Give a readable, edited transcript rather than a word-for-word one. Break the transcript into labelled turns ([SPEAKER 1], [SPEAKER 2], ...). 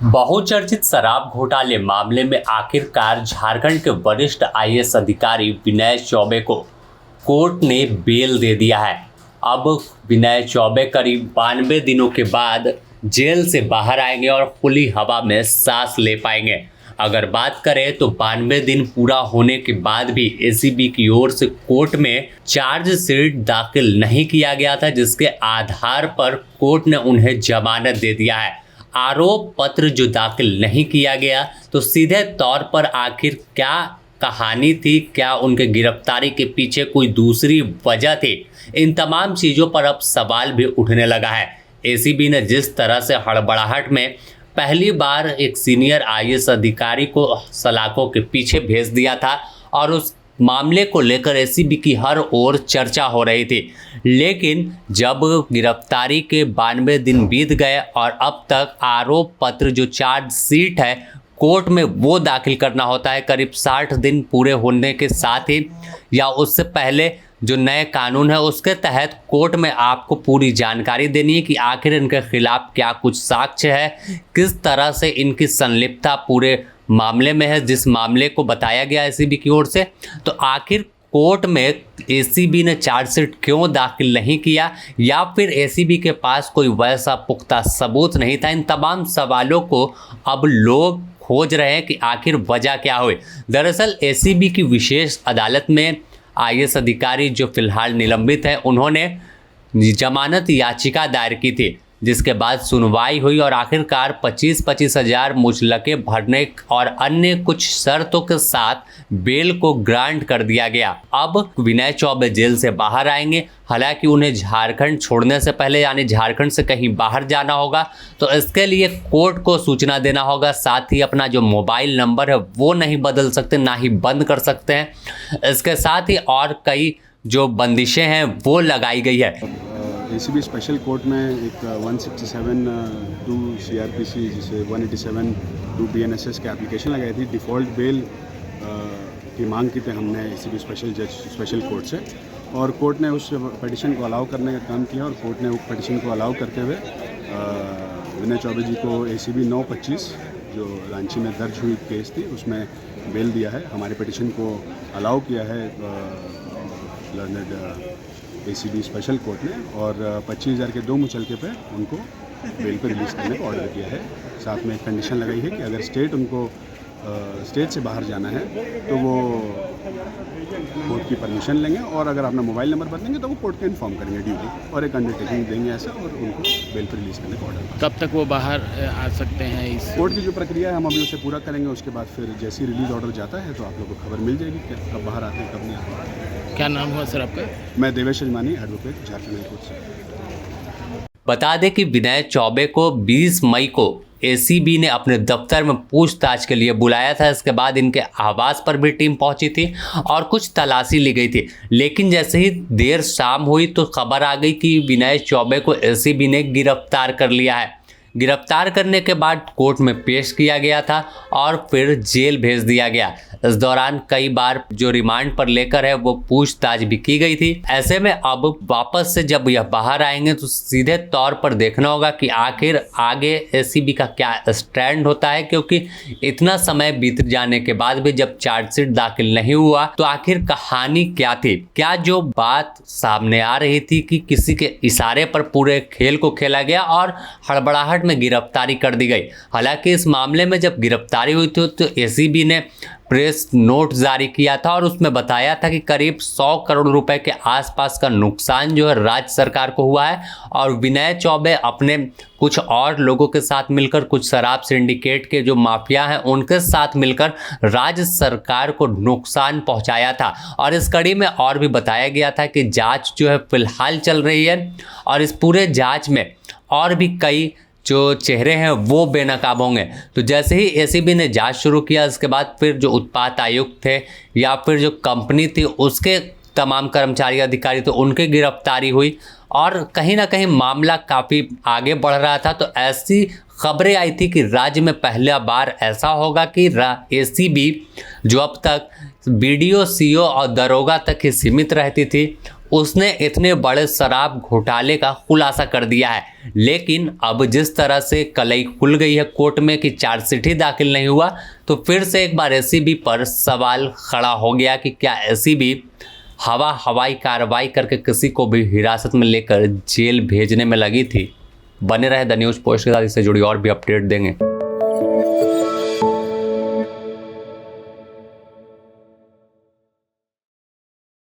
[SPEAKER 1] बहुचर्चित शराब घोटाले मामले में आखिरकार झारखंड के वरिष्ठ आईएएस अधिकारी विनय चौबे को कोर्ट ने बेल दे दिया है। अब विनय चौबे करीब 92 दिनों के बाद जेल से बाहर आएंगे और खुली हवा में सांस ले पाएंगे। अगर बात करें तो 92 दिन पूरा होने के बाद भी एसीबी की ओर से कोर्ट में चार्जशीट दाखिल नहीं किया गया था, जिसके आधार पर कोर्ट ने उन्हें जमानत दे दिया है। आरोप पत्र जो दाखिल नहीं किया गया, तो सीधे तौर पर आखिर क्या कहानी थी, क्या उनके गिरफ्तारी के पीछे कोई दूसरी वजह थी, इन तमाम चीज़ों पर अब सवाल भी उठने लगा है। एसीबी ने जिस तरह से हड़बड़ाहट में पहली बार एक सीनियर आईएएस अधिकारी को सलाखों के पीछे भेज दिया था और उस मामले को लेकर एसीबी की हर ओर चर्चा हो रही थी, लेकिन जब गिरफ्तारी के 92 दिन बीत गए और अब तक आरोप पत्र जो चार्जशीट है कोर्ट में वो दाखिल करना होता है करीब 60 दिन पूरे होने के साथ ही, या उससे पहले जो नए कानून है उसके तहत कोर्ट में आपको पूरी जानकारी देनी है कि आखिर इनके खिलाफ क्या कुछ साक्ष्य है, किस तरह से इनकी संलिप्तता पूरे मामले में है जिस मामले को बताया गया एसीबी की ओर से। तो आखिर कोर्ट में एसीबी ने चार्जशीट क्यों दाखिल नहीं किया, या फिर एसीबी के पास कोई वैसा पुख्ता सबूत नहीं था, इन तमाम सवालों को अब लोग खोज रहे हैं कि आखिर वजह क्या हुई। दरअसल एसीबी की विशेष अदालत में आईएएस अधिकारी जो फिलहाल निलंबित है, उन्होंने जमानत याचिका दायर की थी, जिसके बाद सुनवाई हुई और आखिरकार 25-25 हज़ार मुचलके भरने और अन्य कुछ शर्तों के साथ बेल को ग्रांट कर दिया गया। अब विनय चौबे जेल से बाहर आएंगे। हालांकि उन्हें झारखंड छोड़ने से पहले यानी झारखंड से कहीं बाहर जाना होगा, तो इसके लिए कोर्ट को सूचना देना होगा। साथ ही अपना जो मोबाइल नंबर है वो नहीं बदल सकते, ना ही बंद कर सकते हैं। इसके साथ ही और कई जो बंदिशें हैं वो लगाई गई है।
[SPEAKER 2] एसीबी स्पेशल कोर्ट में एक 167 2 सीआरपीसी जिसे 187 2 बीएनएसएस की एप्लीकेशन लगाई थी। डिफ़ॉल्ट बेल की मांग की थी हमने एसीबी स्पेशल कोर्ट से, और कोर्ट ने उस पिटिशन को अलाउ करने का काम किया और कोर्ट ने उस पिटिशन को अलाउ करते हुए विनय चौबे जी को एसीबी 925 जो रांची में दर्ज हुई केस थी उसमें बेल दिया है। हमारे पिटिशन को अलाउ किया है लर्नड एसीबी स्पेशल कोर्ट ने, और 25,000 के 2 मुचलके पे उनको बेल पे रिलीज़ करने का ऑर्डर किया है। साथ में एक कंडीशन लगाई है कि अगर स्टेट से बाहर जाना है तो वो कोर्ट की परमिशन लेंगे, और अगर अपना मोबाइल नंबर बदलेंगे तो वो कोर्ट को इन्फॉर्म करेंगे ड्यूटी, और एक अंडरटेकिंग देंगे ऐसा, और उनको बेल पर रिलीज़ करने का ऑर्डर।
[SPEAKER 3] कब तक वो बाहर आ सकते हैं? इस
[SPEAKER 2] कोर्ट की जो प्रक्रिया है हम अभी उसे पूरा करेंगे। उसके बाद फिर जैसे ही रिलीज़ ऑर्डर जाता है तो आप लोगों को खबर मिल जाएगी कि कब बाहर आते हैं कब नहीं आते हैं।
[SPEAKER 3] क्या नाम हुआ सर आपका?
[SPEAKER 2] मैं Devesh Ajmani, advocate, Jharkhand high court से।
[SPEAKER 1] बता दें कि विनय चौबे को 20 मई को एसीबी ने अपने दफ्तर में पूछताछ के लिए बुलाया था। इसके बाद इनके आवास पर भी टीम पहुंची थी और कुछ तलाशी ली गई थी, लेकिन जैसे ही देर शाम हुई तो खबर आ गई कि विनय चौबे को एसीबी ने गिरफ्तार कर लिया है। गिरफ्तार करने के बाद कोर्ट में पेश किया गया था और फिर जेल भेज दिया गया। इस दौरान कई बार जो रिमांड पर लेकर है वो पूछताछ भी की गई थी। ऐसे में अब वापस से जब यह बाहर आएंगे तो सीधे तौर पर देखना होगा कि आखिर आगे एसीबी का क्या स्टैंड होता है, क्योंकि इतना समय बीत जाने के बाद भी जब चार्जशीट दाखिल नहीं हुआ तो आखिर कहानी क्या थी। क्या जो बात सामने आ रही थी कि किसी के इशारे पर पूरे खेल को खेला गया और हड़बड़ाहट में गिरफ्तारी कर दी गई। हालांकि इस मामले में जब गिरफ्तारी हुई थी तो एसीबी ने प्रेस नोट जारी किया था और उसमें बताया था कि करीब 100 करोड़ रुपए के आसपास का नुकसान जो है राज्य सरकार को हुआ है, और विनय चौबे अपने कुछ और लोगों के साथ मिलकर, कुछ शराब सिंडिकेट के जो माफिया हैं उनके साथ मिलकर राज्य सरकार को नुकसान पहुंचाया था। और इस कड़ी में और भी बताया गया था कि जांच जो है फिलहाल चल रही है और इस पूरे जांच में और भी कई जो चेहरे हैं वो बेनकाब होंगे। तो जैसे ही एसीबी ने जांच शुरू किया, इसके बाद फिर जो उत्पाद आयुक्त थे या फिर जो कंपनी थी उसके तमाम कर्मचारी अधिकारी तो उनकी गिरफ्तारी हुई, और कहीं ना कहीं मामला काफ़ी आगे बढ़ रहा था। तो ऐसी खबरें आई थी कि राज्य में पहला बार ऐसा होगा कि एसीबी जो अब तक बीडीओ, सीओ और दरोगा तक ही सीमित रहती थी, उसने इतने बड़े शराब घोटाले का खुलासा कर दिया है। लेकिन अब जिस तरह से कलई खुल गई है कोर्ट में कि चार्जशीट ही दाखिल नहीं हुआ, तो फिर से एक बार एसीबी पर सवाल खड़ा हो गया कि क्या एसीबी हवाई कार्रवाई करके किसी को भी हिरासत में लेकर जेल भेजने में लगी थी। बने रहे द न्यूज़ पोस्ट के साथ, इससे जुड़ी और भी अपडेट देंगे।